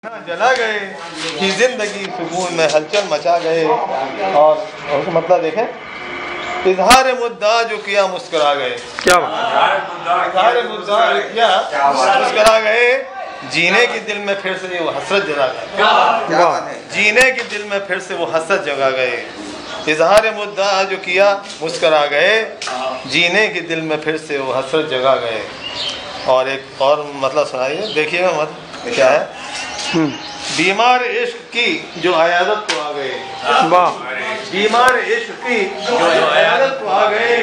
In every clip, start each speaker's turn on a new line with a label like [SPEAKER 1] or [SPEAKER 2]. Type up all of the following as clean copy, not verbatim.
[SPEAKER 1] जला गए कि जिंदगी सुकून में हलचल मचा गए। और मतलब देखें, इजहार मुद्दा जो किया मुस्कुरा गए। क्या इजहार मुद्दा जो किया मुस्कुरा गए। जीने के दिल में फिर से वो हसरत जगा गए। जीने के दिल में फिर से वो हसरत जगा गए। इजहार मुद्दा जो किया मुस्कुरा गए। जीने के दिल में फिर से वो हसरत जगा गए। और एक और मतलब सुनाइए, देखिएगा मत क्या है। बीमार इश्क की जो अयादत को आ गए। बीमार इश्क की जो अयादत को आ गए।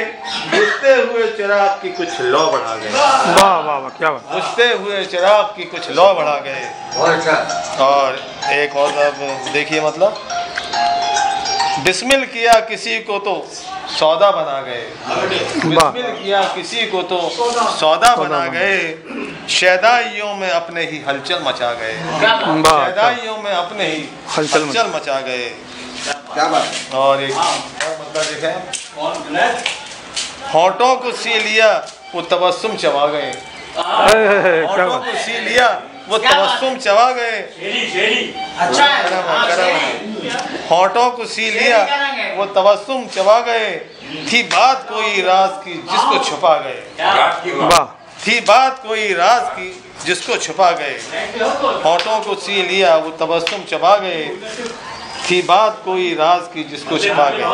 [SPEAKER 1] बुझते हुए चिराग की कुछ लौ बढ़ा गए।
[SPEAKER 2] वाह वाह वाह, क्या बात।
[SPEAKER 1] बुझते हुए चिराग की कुछ लौ बढ़ा गए। और एक और देखिए, मतलब बिस्मिल किया किसी को तो सौदा बना गए। बिस्मिल किया किसी को तो सौदा बना गए। शैदाइयों में अपने ही हलचल मचा गए। शैदाइयों में अपने ही हलचल मचा गए।
[SPEAKER 3] क्या बात।
[SPEAKER 1] और एक मतलब देखें, होंठों को सी लिया वो तबस्सुम चबा गए। होंठों को सी लिया वो तबस्सुम चबा गए। होंठों को सी लिया वो तबस्सुम चबा गए। थी बात कोई राज की जिसको छुपा गए। थी बात कोई राज की जिसको छुपा गए। होंठों को सी लिया वो तबस्सुम चबा गए। थी बात कोई राज की जिसको छुपा गए।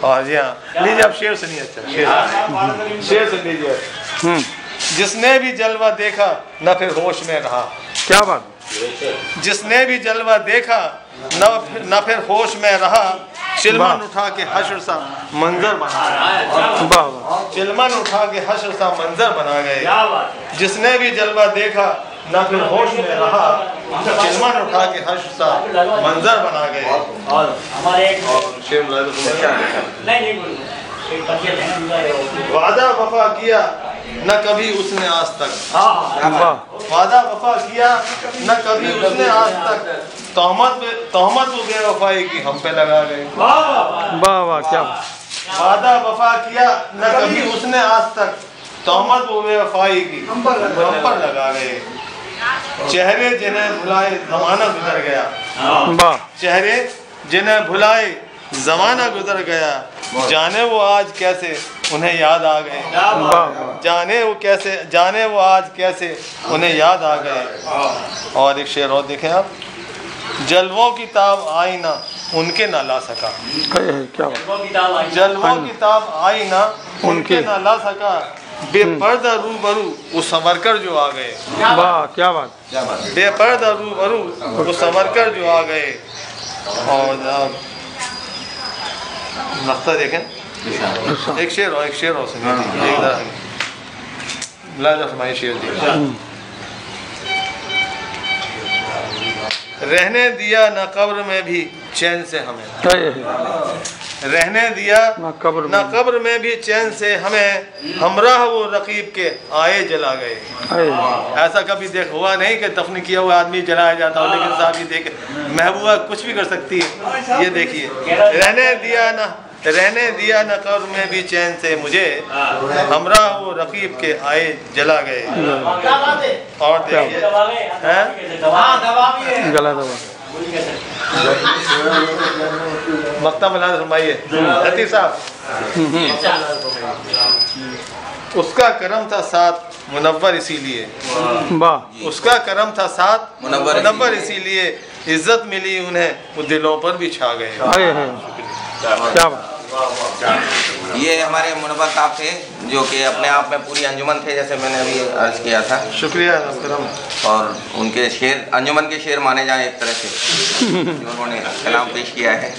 [SPEAKER 1] और जी हाँ, लीजिए आप शेर सुनिए। अच्छा शेर सुन लीजिए। जिसने भी जलवा देखा न फिर होश में रहा।
[SPEAKER 2] क्या बात।
[SPEAKER 1] जिसने भी जलवा देखा न फिर होश में रहा। चिलमन उठा के हश्र सा मंजर बना गए। चिलमन उठा के हश्र सा मंजर बना गए। जिसने भी जलवा देखा न फिर होश में रहा। चिलमन उठा के हश्र सा मंजर बना गए। और वादा वफा किया न कभी उसने आज तक। वादा वफा किया न कभी उसने आज तक। तोहमत वो बेवफाई की हम पे लगा गए।
[SPEAKER 2] वाह वाह, क्या।
[SPEAKER 1] वादा वफा किया न कभी उसने आज तक। तोहमत वो बेवफाई की हम पर लगा गए। चेहरे जिन्हें भुलाए जमाना गुजर गया। चेहरे जिन्हें भुलाए जमाना गुजर गया। जाने वो आज कैसे उन्हें याद आ गए। जाने वो आज कैसे उन्हें याद आ गए। और एक शेर और देखें आप। जलवों की ताब आई ना उनके ना ला सका। जलवों की ताब आई ना उनके ना ला सका। बेपर्दा रूबरू वो संवर कर जो आ गए।
[SPEAKER 2] वाह, क्या बात।
[SPEAKER 1] बेपर्दा रूबरू वो संवर कर जो आ गए। और नक्शा देखें, एक शेर और सुनिए। एक शेर देखिए। रहने दिया न कब्र में भी चैन से हमें। रहने दिया न कब्र में भी चैन से हमें। हमराह वो रकीब के आए जला गए। ऐसा कभी हुआ नहीं कि दफन किया हुआ आदमी जलाया जाता हो, लेकिन साहब ये देखे महबूबा कुछ भी कर सकती है। ये देखिए, रहने दिया न कब्र में भी चैन से मुझे। हमराह वो रकीब के आए जला गए। और देखिए,
[SPEAKER 2] गला दबा
[SPEAKER 1] मक्ता मिला फरमाइए लतीफ साहब। उसका करम था साथ मुनव्वर इसीलिए। उसका करम था साथ मुनव्वर इसीलिए। इज्जत मिली उन्हें वो दिलों पर भी छा गए।
[SPEAKER 2] क्या बात।
[SPEAKER 4] ये हमारे मुनव्वर साहब थे जो कि अपने आप में पूरी अंजुमन थे, जैसे मैंने अभी अर्ज किया था।
[SPEAKER 1] शुक्रिया।
[SPEAKER 4] और उनके शेर अंजुमन के शेर माने जाएं एक तरह से, जो उन्होंने कलाम पेश किया है।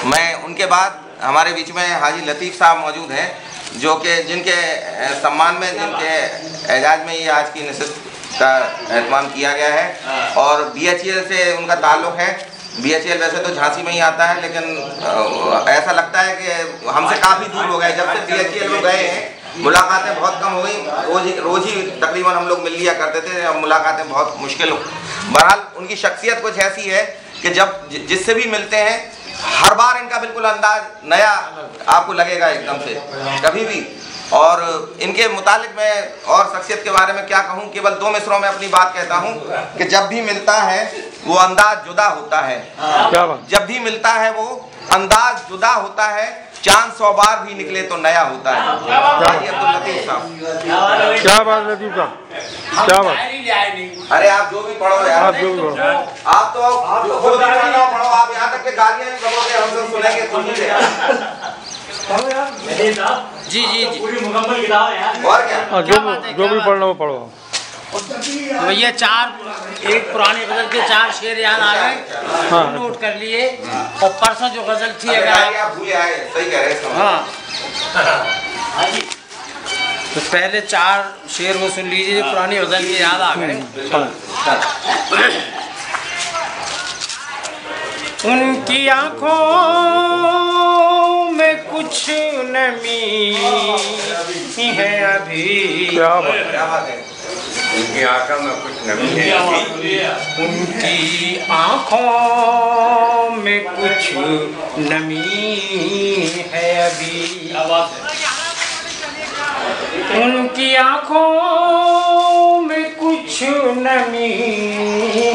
[SPEAKER 4] मैं उनके बाद हमारे बीच में हाजी लतीफ़ साहब मौजूद हैं, जो कि जिनके सम्मान में, जिनके एजाज में ये आज की नशिस्त का एहतमाम किया गया है। और BHEL से उनका ताल्लुक़ है। BHEL वैसे तो झांसी में ही आता है, लेकिन ऐसा लगता है कि हमसे काफ़ी दूर हो गए। जब से BHEL में गए हैं मुलाकातें बहुत कम हो गई। रोज़ ही तकरीबन हम लोग मिल लिया करते थे। अब मुलाकातें बहुत मुश्किल हो। बहरहाल उनकी शख्सियत कुछ ऐसी है कि जब जिससे भी मिलते हैं हर बार इनका बिल्कुल अंदाज नया आपको लगेगा एकदम से। कभी भी और इनके मुतालिक मैं और शख्सियत के बारे में क्या कहूँ, केवल 2 मिसरों में अपनी बात कहता हूँ कि जब भी मिलता है वो अंदाज जुदा होता है।
[SPEAKER 2] क्या बात,
[SPEAKER 4] जब भी मिलता है वो अंदाज जुदा होता है, चांद 100 बार भी निकले तो नया होता है। हाजी अब्दुल लतीफ साहब।
[SPEAKER 2] क्या बात लतीफ साहब, क्या बात।
[SPEAKER 4] अरे आप जो भी पढ़ो यार,
[SPEAKER 2] आप जो भी पढ़ो,
[SPEAKER 4] आप तो जो भी पढ़ो, आप यहाँ तक के गालियाँ भी बगोगे, हम सब सुनेंगे, सुनिए
[SPEAKER 5] जी जी जी
[SPEAKER 4] पूरी मुकम्मल किताब है यार। और क्या,
[SPEAKER 2] जो भी पढ़ना वो पढ़ो।
[SPEAKER 5] भैया 4 एक पुराने गजल के 4 शेर याद आ गए,
[SPEAKER 2] हाँ।
[SPEAKER 5] नोट कर लिए। और परसों जो गजल थी अगर
[SPEAKER 4] आप भूल आए, सही कह रहे हैं।
[SPEAKER 5] हाँ, तो पहले 4 शेर वो सुन लीजिए जो पुरानी गजल के याद आ गए। उनकी आंखों में कुछ नमी है अभी।
[SPEAKER 2] क्या बात है,
[SPEAKER 4] उनकी आंखों में कुछ नमी है अभी।
[SPEAKER 5] उनकी आंखों में कुछ नमी है अभी। उनकी आंखों में कुछ नमी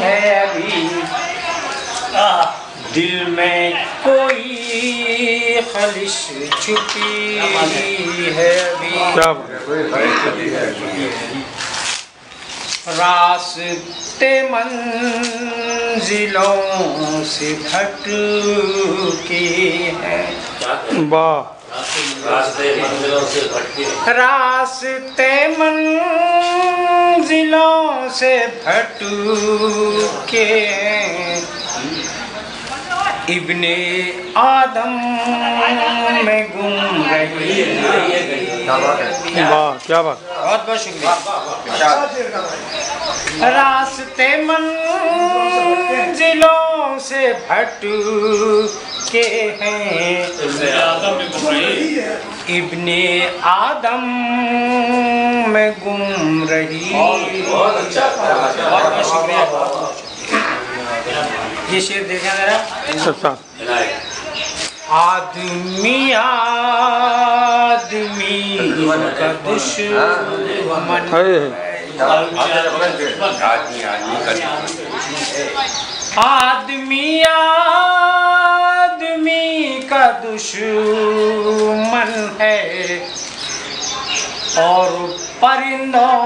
[SPEAKER 5] है अभी। दिल में कोई खलिश छुपी है अभी।
[SPEAKER 2] क्या
[SPEAKER 5] रास्ते मंजिलों से भटके हैं।
[SPEAKER 2] वाह,
[SPEAKER 5] रास्ते मंजिलों से भटके हैं। इब्ने आदम में गुम रही।
[SPEAKER 2] वाह, क्या बात।
[SPEAKER 5] बहुत बहुत शुक्रिया। रास्ते मंजिलों से भटके हैं। इब्ने आदम में गुम रही। बहुत बहुत शुक्रिया। ये शेर देखें जरा।
[SPEAKER 2] अच्छा,
[SPEAKER 5] आदमी आदमी का दुश्मन
[SPEAKER 2] है।
[SPEAKER 5] आदमी आदमी का दुश्मन है और परिंदों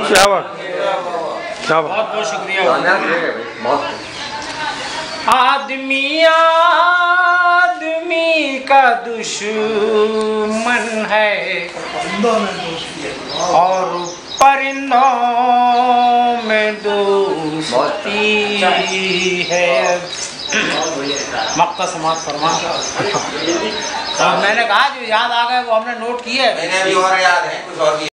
[SPEAKER 2] क्या बात, क्या बात।
[SPEAKER 5] बहुत बहुत शुक्रिया। आदमी आदमी का दुश्मन है और परिंदों में दोस्ती है। मक्का समाप्त फरमा। मैंने कहा जो याद आ गए वो हमने नोट किए।
[SPEAKER 4] मैंने भी और याद है, कुछ और भी